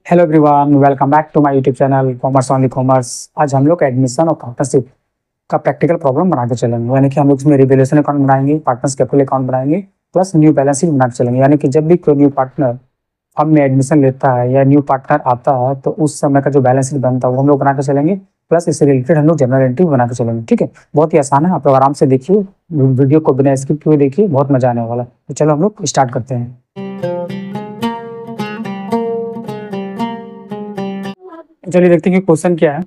Hello everyone, welcome back to my YouTube channel commerce only commerce. आज हम लोग admission और पार्टनरशिप का प्रैक्टिकल प्रॉब्लम बना के चलेंगे। यानी कि हम लोग इसमें रिवैल्यूएशन अकाउंट बनाएंगे, पार्टनर्स कैपिटल अकाउंट बनाएंगे, प्लस न्यू बैलेंस शीट बना के चलेंगे। यानी कि जब भी कोई न्यू पार्टनर फर्म में एडमिशन लेता है या न्यू पार्टनर आता है तो उस समय का जो बैलेंस शीट बनता है वो हम लोग बना के चलेंगे। प्लस इससे रिलेटेड हम लोग जनरल एंट्री बना के चलेंगे। ठीक है, बहुत ही आसान है, आप लोग आराम से देखिए, वीडियो को बिना स्किप हुए देखिए, बहुत मजा आने वाला है। तो चलो हम लोग स्टार्ट करते हैं। चलिए देखते हैं कि क्वेश्चन क्या है।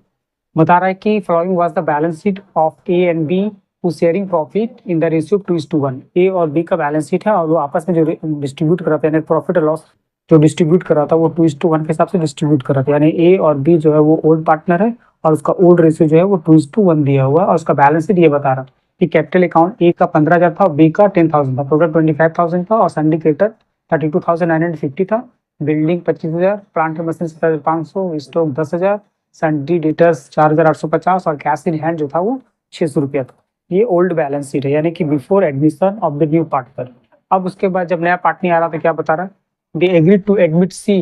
बता रहा है कि following was the balance sheet of A and B who sharing profit in the ratio 2:1। A और बी का बैलेंस शीट है और वो आपस में जो डिस्ट्रीब्यूट कर रहा था, यानी प्रॉफिट और लॉस जो डिस्ट्रीब्यूट कर रहा था वो 2:1 के हिसाब से डिस्ट्रीब्यूट कर रहा था। यानी ए और बी जो है वो ओल्ड पार्टनर है और उसका ओल्ड रेशियो जो है वो 2:1 दिया हुआ है। और उसका बैलेंस शीट ये बता रहा कि कैपिटल अकाउंट ए का 15,000 था और बी का 10,000 था, टोटल 25,000 था और सिंडिकेटर 32,950 था। Building 25,000, plant machine 7,500, stock 10,000, सन्डी debtors 4,850 और कैश इन हैंड जो था वो 600 रुपया था। ये ओल्ड बैलेंस शीट है, यानी कि before admission of the new partner. अब उसके बाद जब नया पार्टनर आ रहा था, क्या बता रहा है, they agree to admit C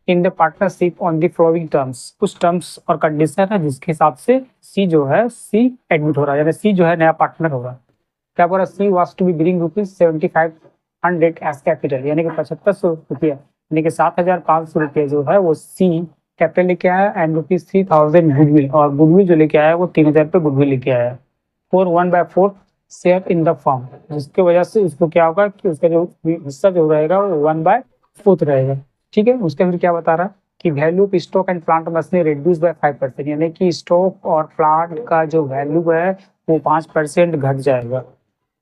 in the partnership on the following terms. कुछ टर्म्स और कंडीशन है जिसके हिसाब से सी जो है सी एडमिट हो रहा है, यानी सी जो है नया पार्टनर होगा। क्या बोला, C was to be bringing ₹7500 as capital, यानी कि 7500 रुपया, यानी कि 7,500 रुपये जो है वो सी कैपिटल लेके आया एंड ₹3,000 गुडविल, और गुडविल जो लेके आया वो 3,000 रुपये गुडविल लेके आया for 1/4 share in the firm, जिसकी वजह से उसको क्या होगा कि उसका जो हिस्सा जो रहेगा वो 1/4 रहेगा। ठीक है, उसके फिर क्या बता रहा है कि value of stock and plant machinery reduce by 5%, यानी कि स्टॉक और प्लांट का जो वैल्यू है वो 5% घट जाएगा।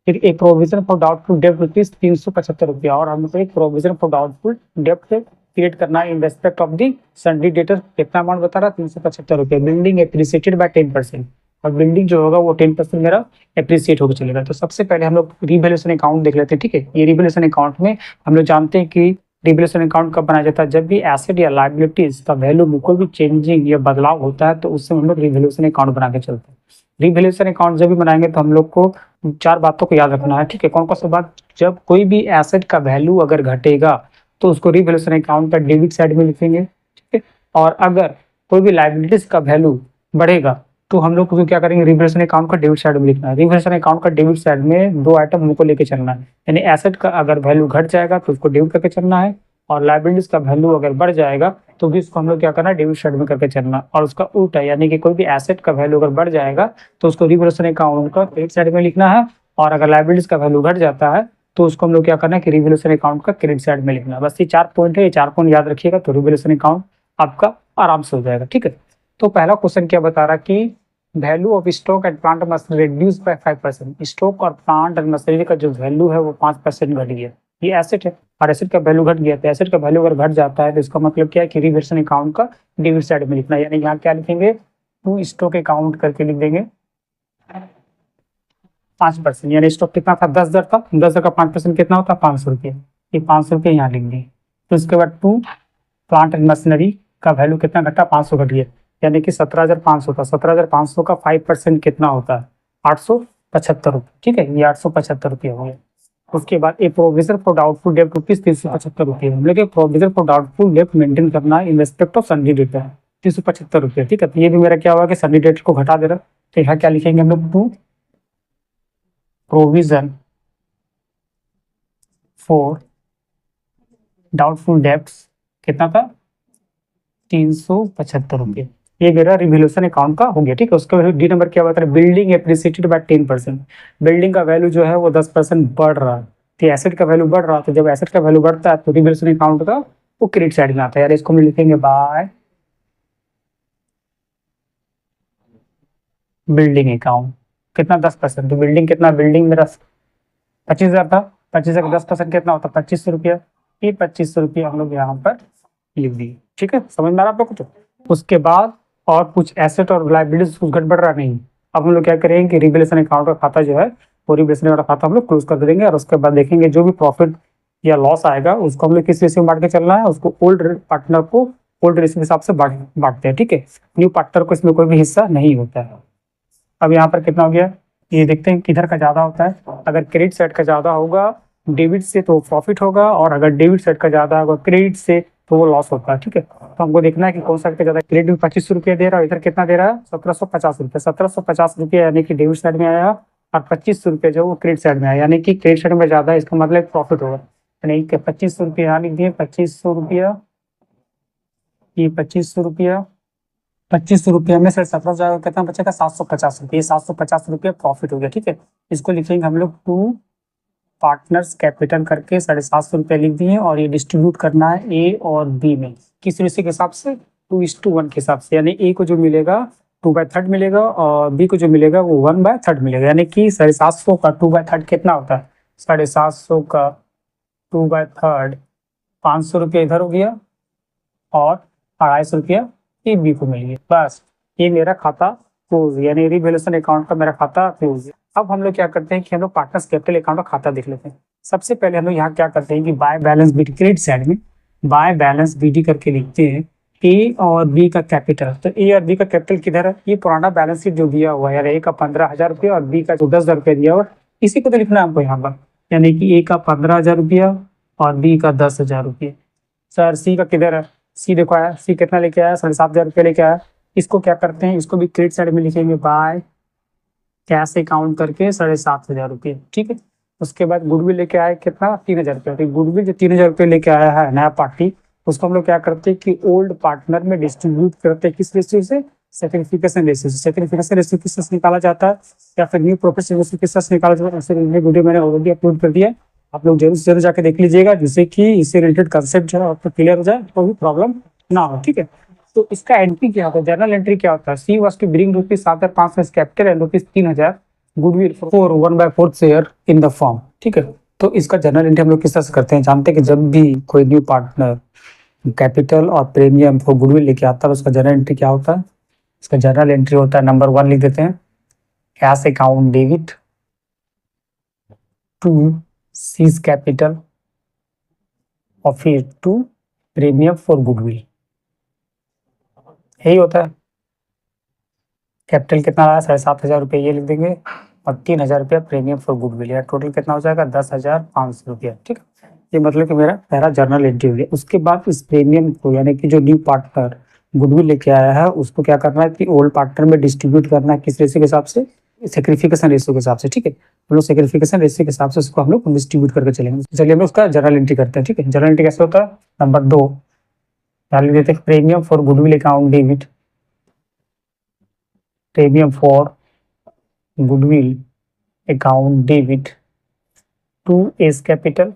फिर एक प्रोविजन फॉर डाउटफुल डेब्ट ₹375, और हम एक प्रोविजन फॉर डाउटफुल डेब्ट क्रिएट करना in respect of the सन्डी debtor. कितना अमाउंट बता रहा है, ₹375। बिल्डिंग एप्रिसिएटेड बाय 10%, और बिल्डिंग जो होगा वो 10% मेरा एप्रिसिएट होकर चलेगा। तो सबसे पहले हम लोग रिवैल्यूएशन अकाउंट देख लेते हैं। ठीक है, ये रिवैल्यूएशन अकाउंट में हम लोग जानते हैं कि रिवैल्यूएशन अकाउंट कब बनाया जाता है, जब भी एसेट या लायबिलिटीज का वैल्यू में कोई भी चेंजिंग या बदलाव होता है तो उससे हम लोग रिवैल्यूएशन अकाउंट बना के चलते हैं। रिवैल्यूएशन अकाउंट जब भी बनाएंगे तो हम लोग को 4 बातों को याद रखना है। ठीक है, कौन कौन सी बात, जब कोई भी एसेट का वैल्यू अगर घटेगा तो उसको रिवैल्यूएशन अकाउंट का डेबिट साइड में लिखेंगे। ठीक है, और अगर कोई भी लायबिलिटीज का वैल्यू बढ़ेगा तो हम लोग क्या करेंगे, रिवैल्यूएशन अकाउंट का डेबिट साइड में लिखना है। रिवैल्यूएशन अकाउंट का डेबिट साइड में 2 आइटम हमको लेके चलना है, यानी एसेट का अगर वैल्यू घट जाएगा तो उसको डेबिट करके चलना है, और लायबिलिटीज का वैल्यू अगर बढ़ जाएगा तो भी इसको हम लोग क्या करना है, डेबिट साइड में करके चलना। और उसका उल्टा, यानी कि कोई भी एसेट का वैल्यू अगर बढ़ जाएगा तो उसको रिवैल्यूएशन अकाउंट का क्रेडिट साइड में लिखना है, और अगर लायबिलिटीज का वैल्यू घट जाता है तो उसको हम लोग क्या करना है कि रिवैल्यूएशन अकाउंट का क्रेडिट साइड में लिखना है। बस ये 4 पॉइंट है, ये 4 पॉइंट याद रखिएगा तो रिवैल्यूएशन अकाउंट आपका आराम से हो जाएगा। ठीक है, तो पहला क्वेश्चन क्या बता रहा कि value of stock and plant machinery reduce by 5%। Stock और प्लांट एंड मशीनरी का जो वैल्यू है वो 5% घट गया। ये एसेट है और एसेट का वैल्यू घट गया, तो एसेट का वैल्यू अगर घट जाता है तो इसका मतलब क्या है कि रिवैल्यूएशन अकाउंट का डेबिट साइड में लिखना है। यानी यहाँ क्या लिखेंगे, टू स्टॉक अकाउंट करके लिख देंगे 5%, यानी स्टॉक कितना था, 10,000 था, 10,000 का 5% कितना होता है, 500 रुपये। ये 500 रुपये यहाँ लिख देंगे। तो उसके बाद टू प्लांट एंड मशीनरी का वैल्यू कितना घटा, 500 घट गया, यानी कि 17,500 था। 17,500 का 5% कितना होता है, 875 रुपये। ठीक है, ये 875 रुपये हो गया। उसके बाद एक प्रोविजन फॉर डाउटफुल डेब्ट ₹375। हम लोग प्रोविजन फॉर डाउटफुल डेब्ट मेंटेन करना इन रेस्पेक्ट ऑफ सन्डी डेटर, 375 रुपये। ठीक है, तो ये भी मेरा क्या हुआ कि सन्डी डेटर को घटा दे रहा। तो यहाँ क्या लिखेंगे हम लोग, to provision for doubtful debts कितना था, 375 रुपये। ये मेरा रिवैल्यूएशन अकाउंट का हो गया। ठीक है, उसके बाद डी नंबर क्या बता रहा है, बिल्डिंग एप्रिसिएटेड बाय 10%। बिल्डिंग का वैल्यू जो है वो 10% बढ़ रहा है, तो एसेट का वैल्यू बढ़ रहा है, तो जब एसेट का वैल्यू बढ़ता है तो रिवैल्यूएशन अकाउंट का वो क्रेडिट साइड में आता है। यार इसको हम लिखेंगे बाय बिल्डिंग अकाउंट, कितना 10%, तो बिल्डिंग कितना, बिल्डिंग मेरा 25,000 था, 25,000 का 10% कितना होता है, 2,500 रुपया। ये 2,500 रुपया हम लोग यहाँ पर लिख दिए। ठीक है, समझ में आ रहा है आप लोग को। तो उसके बाद और कुछ एसेट और लायबिलिटीज कुछ गड़बड़ रहा नहीं, अब हम लोग क्या करेंगे कि रिवैल्यूएशन अकाउंट का खाता जो है वो रिवैल्यूएशन वाला खाता हम लोग क्लोज कर देंगे, और उसके बाद देखेंगे जो भी प्रॉफिट या लॉस आएगा उसको हम लोग किस रेशियो में बांट के चलना है, उसको ओल्ड पार्टनर को ओल्ड रेशियो के हिसाब से बांटते हैं। ठीक है, न्यू पार्टनर को इसमें कोई भी हिस्सा नहीं होता है। अब यहाँ पर कितना हो गया, ये देखते हैं किधर का ज्यादा होता है। अगर क्रेडिट साइड का ज्यादा होगा डेबिट से तो प्रॉफिट होगा, और अगर डेबिट साइड का ज्यादा होगा क्रेडिट से तो वो लॉस होता है। ठीक है, तो हमको देखना है कि कौन सा ज़्यादा। क्रेडिट में 2500 रुपया दे रहा है, इधर कितना दे रहा है 1750 रुपये। 1750 रुपये यानी कि डेबिट साइड में आया, और 2500 रुपये जो वो क्रेडिट साइड में आया, यानी कि क्रेडिट साइड में ज़्यादा है, इसका मतलब प्रॉफिट होगा। यानी कि 2500 रुपये यहाँ लिख दिए, 2500 रुपया, ये 2500 रुपया, 2500 रुपये में से 17,000 कितना बचेगा 750 रुपये, 750 रुपये प्रॉफिट हो गया। ठीक है, इसको लिखेंगे हम लोग टू पार्टनर्स कैपिटल करके 750 रुपये लिख दिए, और ये डिस्ट्रीब्यूट करना है ए और बी में। किस रेशियो के हिसाब से, 2:1 के हिसाब से। यानी ए को जो मिलेगा 2/3 मिलेगा, और बी को जो मिलेगा वो 1/3 मिलेगा। यानी कि 750 का 2/3 कितना होता है, 750 का 2/3 500 रुपये इधर हो गया, और 250 रुपया ये बी को मिल गया। बस ये मेरा खाता क्लोज, यानी रिवैल्यूएशन अकाउंट का मेरा खाता क्लोज। अब हम लोग क्या करते हैं कि हम लोग पार्टनर्स कैपिटल अकाउंट का खाता देख लेते हैं। सबसे पहले हम लोग यहाँ क्या करते हैं कि by balance b d, credit side में बाय बैलेंस बीडी करके लिखते हैं ए और बी का कैपिटल। तो ए और बी का कैपिटल किधर है, ये पुराना बैलेंस शीट जो दिया हुआ है यार, ए का 15,000 रुपया और बी का 10,000 रुपया दिया हुआ, इसी को तो लिखना है हमको यहाँ पर। यानी कि ए का 15,000 रुपया और बी का 10,000 रुपये। सर सी का किधर है, सी देखो आया, सी कितना लेके आया 7,500 रुपया लेके आया। इसको क्या करते हैं, इसको भी क्रेडिट साइड में लिखेंगे बाय कैश अकाउंट करके 7,500 रुपये। ठीक है, उसके बाद गुडविल लेके आए कितना 3,000 रुपया। तो गुडविल जो 3,000 रुपये लेके आया है नया पार्टी, उसको हम लोग क्या करते हैं कि ओल्ड पार्टनर में डिस्ट्रीब्यूट करते हैं। किस रेशियो से, सेक्रिफिकेशन रेशियो से। सेक्रिफिकेशन रेशियो किस से निकाला जाता है, या फिर न्यू प्रॉफिट रेशियो किस से निकाला जाता है, उससे वीडियो मैंने ऑलरेडी अपलोड कर दिया, आप लोग जरूर से जरूर जाके देख लीजिएगा, जिससे कि इससे रिलेटेड कंसेप्ट जो है आपको क्लियर हो जाए, कोई भी प्रॉब्लम ना हो। ठीक है, तो इसका एंट्री क्या होता है, जर्नल एंट्री क्या होता है, C was to bring ₹7,500 capital and ₹3,000 goodwill for 1/4 share in the firm. ठीक है, तो इसका जर्नल एंट्री हम लोग किस तरह से करते हैं, जानते हैं कि जब भी कोई न्यू पार्टनर कैपिटल और प्रीमियम फॉर गुडविल लेके आता है, उसका जर्नल एंट्री क्या होता है। इसका जर्नल एंट्री होता है, नंबर 1 लिख देते हैं, cash account debit to C's capital, और फिर टू प्रीमियम फॉर गुडविल। यही होता है। कैपिटल कितना आया 7,500 रुपये, ये लिख देंगे, और 3,000 रुपया प्रीमियम फॉर गुडविल, या टोटल कितना हो जाएगा 10,500 रुपया। ठीक है, ये मतलब कि मेरा पहला जर्नल एंट्री हो गया। उसके बाद इस प्रीमियम को, यानी कि जो न्यू पार्टनर गुडविल लेके आया है, उसको क्या करना है कि ओल्ड पार्टनर में डिस्ट्रीब्यूट करना है। किस रेशियो के हिसाब से, सेक्रिफिकेशन रेशियो के हिसाब से। ठीक है, हम लोग सेक्रिफिकेशन रेशियो के हिसाब से उसको हम लोग डिस्ट्रीब्यूट करके चलेंगे। चलिए हम लोग उसका जर्नल एंट्री करते हैं। ठीक है, जर्नल एंट्री कैसे होता है, नंबर 2 डाल देते हैं, premium for goodwill account debit, premium for goodwill account debit to A's capital,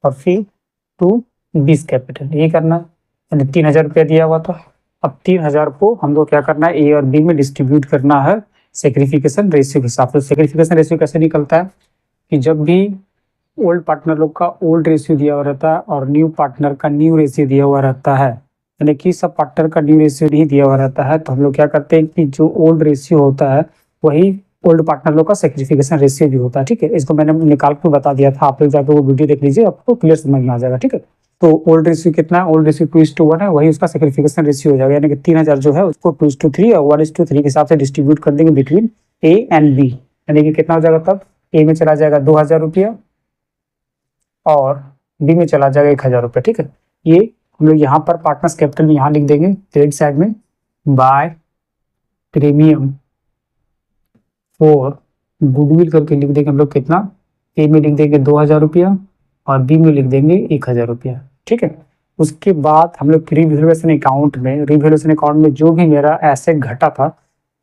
और फिर टू बीस कैपिटल। ये करना, यानी 3,000 रुपया दिया हुआ था। अब 3,000 को हमको क्या करना है, ए और बी में डिस्ट्रीब्यूट करना है सेक्रिफिकेशन रेशियो के हिसाब से। सेक्रिफिकेशन रेशियो कैसे निकलता है कि जब भी ओल्ड पार्टनर लोग का ओल्ड रेशियो दिया हुआ रहता है और न्यू पार्टनर का न्यू रेशियो दिया हुआ रहता है, यानी कि सब पार्टनर का न्यू रेशियो नहीं दिया हुआ रहता है, तो हम लोग क्या करते हैं कि जो ओल्ड रेशियो होता है वही ओल्ड पार्टनर लोग का सेक्रिफिकेशन रेशियो भी होता है। ठीक है, इसको मैंने निकाल कर बता दिया था, आप लोग जाकर वो वीडियो देख लीजिए, आपको क्लियर समझ में आ जाएगा। ठीक है, तो ओल्ड रेशियो कितना है, ओल्ड रेशियो 2:1 है, वही उसका सेक्रिफिकेशन रेशियो हो जाएगा। यानी कि 3,000 जो है उसको 2:3 और 1:3 के हिसाब से डिस्ट्रीब्यूट कर देंगे बिटवीन ए एंड बी। यानी कि कितना हो जाएगा, तब ए में चला जाएगा 2,000 रुपया और बी में चला जाएगा 1,000 रुपया। ठीक है, ये हम लोग यहाँ पर पार्टनर्स कैपिटल में यहाँ लिख देंगे क्रेडिट साइड में, बाय प्रीमियम फॉर गुडविल करके लिख देंगे हम लोग कितना, ए में लिख देंगे 2,000 रुपया और बी में लिख देंगे 1,000 रुपया। ठीक है, उसके बाद हम लोग रिवैल्यूएशन अकाउंट में, रिवैल्यूएशन अकाउंट में जो भी मेरा एसेट घटा था,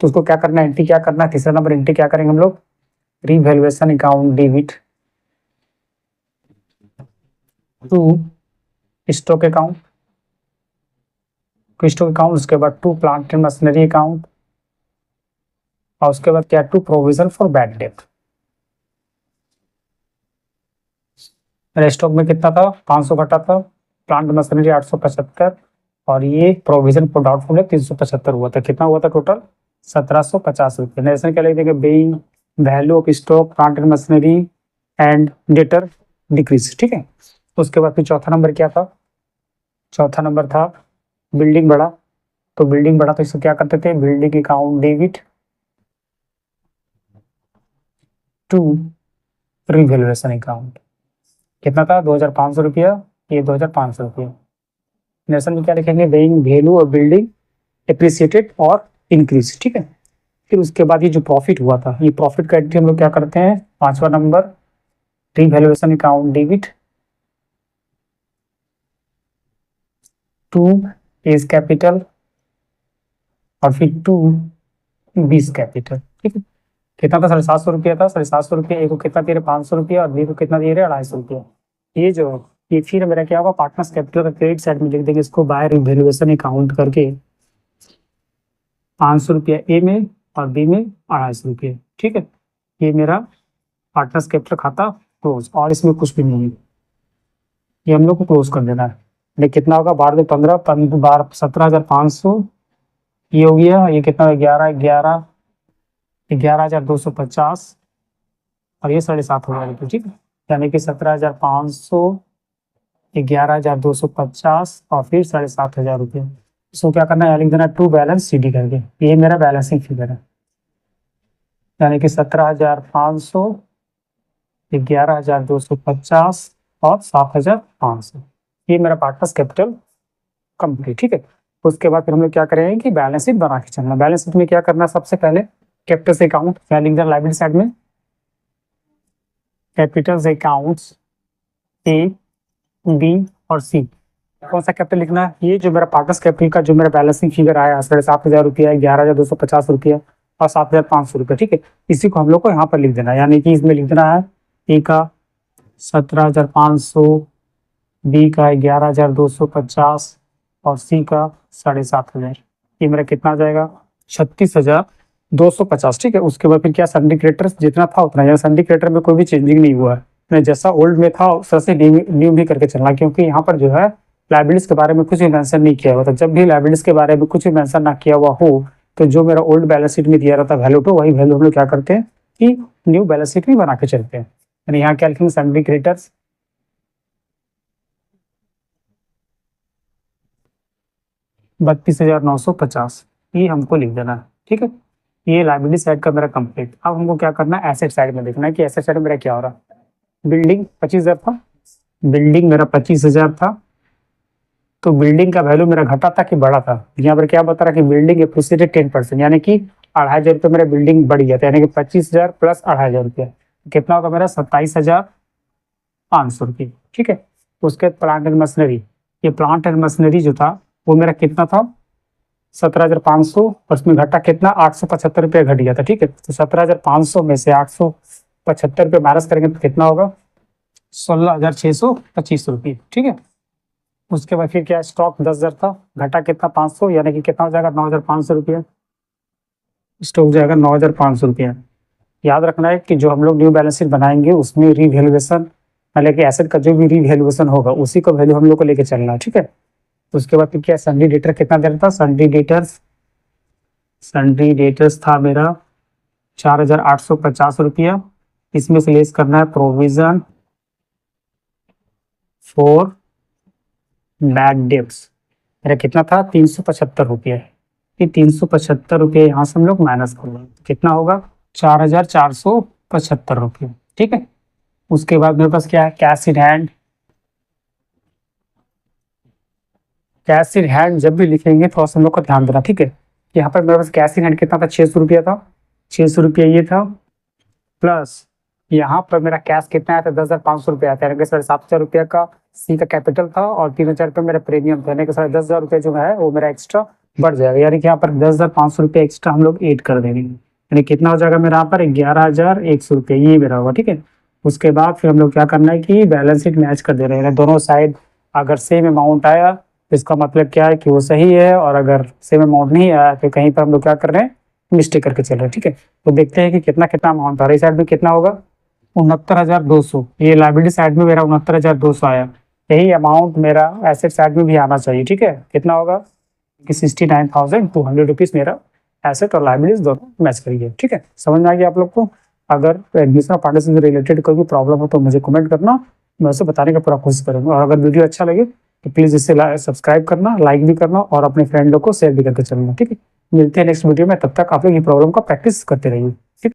तो उसको क्या करना है, एंट्री क्या करना है, तीसरा नंबर एंट्री क्या करेंगे हम लोग, revaluation account debit to stock account, stock account, उसके बाद to plant and machinery account, और उसके बाद क्या, to provision for bad debt. Stock में कितना था 500 घटा था, प्लांट मशीनरी 875, और ये प्रोविजन फॉर डाउटफुल 375 हुआ था। कितना हुआ था टोटल 1,750 रुपये। नेशन क्या लिख देंगे, being value of stock plant and machinery and debtor decrease. ठीक है, उसके बाद फिर चौथा नंबर क्या था, चौथा नंबर था बिल्डिंग बढ़ा। तो बिल्डिंग बढ़ा तो इसको क्या करते थे, building account debit to revaluation account. कितना था 2,500 रुपया ये 2500 रुपये। नेशन में क्या लिखेंगे, बेइंग वैल्यू और बिल्डिंग एप्रिसिएटेड और इंक्रीज, ठीक है। फिर उसके बाद ये जो प्रॉफिट हुआ था, ये प्रॉफिट का एंट्री हम लोग क्या करते हैं, 5वां नंबर revaluation account debit to A's capital और फिर टू बीस कैपिटल, ठीक है। कितना था, 750 रुपया था। 750 रुपया, ए को कितना दे रहे, 500 रुपया, और बी को कितना दे रहे, 250 रुपया। ये जो ये फिर मेरा क्या होगा, पार्टनर्स कैपिटल का क्रेडिट साइड में लिख देंगे इसको, बाय रिवैल्यूएशन अकाउंट करके 500 रुपया ए में और बी में 250 रुपये, ठीक है। ये मेरा पार्टनर्स कैपिटल खाता क्लोज, और इसमें कुछ भी नहीं है, ये हम लोग को क्लोज कर देना है। ये कितना होगा, 12 15 12 17,500, ये हो गया। ये कितना, 11,250 और ये 7,500 रुपये, ठीक है। यानी कि 17,500, 11,250 और फिर 7,500 रुपये। इसको क्या करना है, लिख देना टू बैलेंस सी डी करके। ये मेरा बैलेंसिंग फिगर है, यानी कि 17,500, 11,250 और 7,500। ये मेरा पार्टनर्स कैपिटल कंप्लीट, ठीक है। उसके बाद फिर हम लोग क्या करेंगे कि बैलेंस शीट बना के चलना। बैलेंस शीट में क्या करना, सबसे पहले कैपिटल से अकाउंट, क्या लिख देना लाइबिलिटी साइड में, कैपिटल से अकाउंट्स ए बी और सी। कौन सा कैपिटल लिखना है, ये जो मेरा पार्टनर्स कैपिटल का जो मेरा बैलेंसिंग फिगर आया 7,500 रुपया, 11,250 रुपया और 7,500 रुपया, ठीक है। इसी को हम लोग को यहाँ पर लिख देना है, यानी कि इसमें लिख देना है ए का 17,500, बी का 11,250 और सी का 7,500। ये मेरा कितना आ जाएगा, 36,250, ठीक है। उसके बाद फिर क्या, सन्डी क्रेडिटर्स जितना था उतना, यानी सन्डी क्रेडिटर में कोई भी चेंजिंग नहीं हुआ है, जैसा ओल्ड में था उस तरह से न्यू भी करके चलना, क्योंकि यहाँ पर जो है लाइबिलिटीज के बारे में कुछ भी मेंशन नहीं किया हुआ था। जब भी लाइबिलिटीज के बारे में कुछ भी मेंशन ना किया हुआ हो, तो जो मेरा ओल्ड बैलेंस शीट में दिया रहता है वैल्यू, तो वही वैल्यू हम लोग क्या करते हैं कि न्यू बैलेंस शीट में बना के चलते हैं। यानी यहाँ क्या लिखेंगे, सन्डी क्रेडिटर्स 32,950, ये हमको लिख देना है, ठीक है। ये लाइबिलिटी साइड का मेरा कंप्लीट। अब हमको क्या करना है, एसेट साइड में देखना है कि एसेट साइड में मेरा क्या हो रहा है। बिल्डिंग 25,000 था, बिल्डिंग मेरा 25,000 था, तो बिल्डिंग का वैल्यू मेरा घटा था कि बढ़ा था। यहाँ पर क्या बता रहा है कि बिल्डिंग एप्रिसिएटेड 10%, यानी कि 2,500 रुपये मेरा बिल्डिंग बढ़ गया था, यानी कि 25,000 प्लस 2,500 रुपया कितना होगा मेरा, 27,500 रुपये, ठीक है। उसके प्लांट एंड मशीनरी, ये प्लांट एंड मशीनरी जो था वो मेरा कितना था, 17,500, और उसमें घटा कितना, 875 रुपया घट गया था, ठीक है। तो 17,500 में से 875 रुपये माइनस करेंगे तो कितना होगा, 16,625 रुपये, ठीक है। उसके बाद फिर क्या, स्टॉक 10,000 था, घटा कितना, 500, यानी कि कितना हो जाएगा, 9,500 रुपया। स्टॉक जाएगा 9,500 रुपया। याद रखना है कि जो हम लोग न्यू बैलेंस शीट बनाएंगे उसमें रिवैल्यूएशन, मतलब कि एसेट का जो भी रिवैल्यूएशन होगा उसी को वैल्यू हम लोग को लेके चलना है, ठीक है। तो उसके बाद फिर क्या, सन्डी डेटर कितना दे रहा था, सन्डी डेटर्स था मेरा 4,850 रुपया। इसमें से लेस करना है प्रोविजन फॉर बैड डेट्स, मेरा कितना था, 375 रुपये। ये 375 रुपये यहाँ से हम लोग माइनस कर लेंगे, कितना होगा, 4,475 रुपये, ठीक है। उसके बाद मेरे पास क्या है, cash in hand. Cash in hand जब भी लिखेंगे थोड़ा सा हम लोग को ध्यान देना, ठीक है। यहाँ पर मेरे पास कैश इन हैंड कितना था, 600 रुपया था, 600 रुपया ये था, प्लस यहाँ पर मेरा कैश कितना आया था, 10,500 रुपया आता है, 7,500 रुपया का सी का कैपिटल था और 3,000 रुपये मेरा प्रीमियम था, यानी कि 10,500 रुपये जो है वो मेरा एक्स्ट्रा बढ़ जाएगा, यानी कि यहाँ पर 10,500 रुपये एक्स्ट्रा हम लोग ऐड कर देंगे, यानी कितना हो जाएगा मेरा यहाँ पर 11,100 रुपये, ये मेरा होगा, ठीक है। उसके बाद फिर हम लोग क्या करना है कि बैलेंस शीट मैच कर दे रहे हैं, दोनों साइड अगर सेम अमाउंट आया तो इसका मतलब क्या है कि वो सही है, और अगर सेम अमाउंट नहीं आया तो कहीं पर हम लोग क्या कर रहे हैं, मिस्टेक करके चल रहे हैं, ठीक है। तो देखते हैं कि कितना कितना अमाउंट आ रहा है। इस साइड में कितना होगा, 69,200, ये लाइबिलिटी साइड में मेरा 69,200 आया। यही अमाउंट मेरा एसेट साइड में भी आना चाहिए, ठीक है। कितना होगा कि 69,200 रुपीज़ मेरा एसेट और लाइबिलिटीज दोनों मैच करिए, ठीक है। समझ में आ गया आप लोग को। अगर एडमिशन पार्टनरशिप से रिलेटेड कोई भी प्रॉब्लम हो तो मुझे कमेंट करना, मैं उसे बताने का पूरा कोशिश करूँगा। और अगर वीडियो अच्छा लगे तो प्लीज़ इसे सब्सक्राइब करना, लाइक भी करना और अपने फ्रेंडों को शेयर भी करके चलना, ठीक है। मिलते हैं नेक्स्ट वीडियो में, तब तक आप लोग ये प्रॉब्लम का प्रैक्टिस करते रहिए, ठीक है।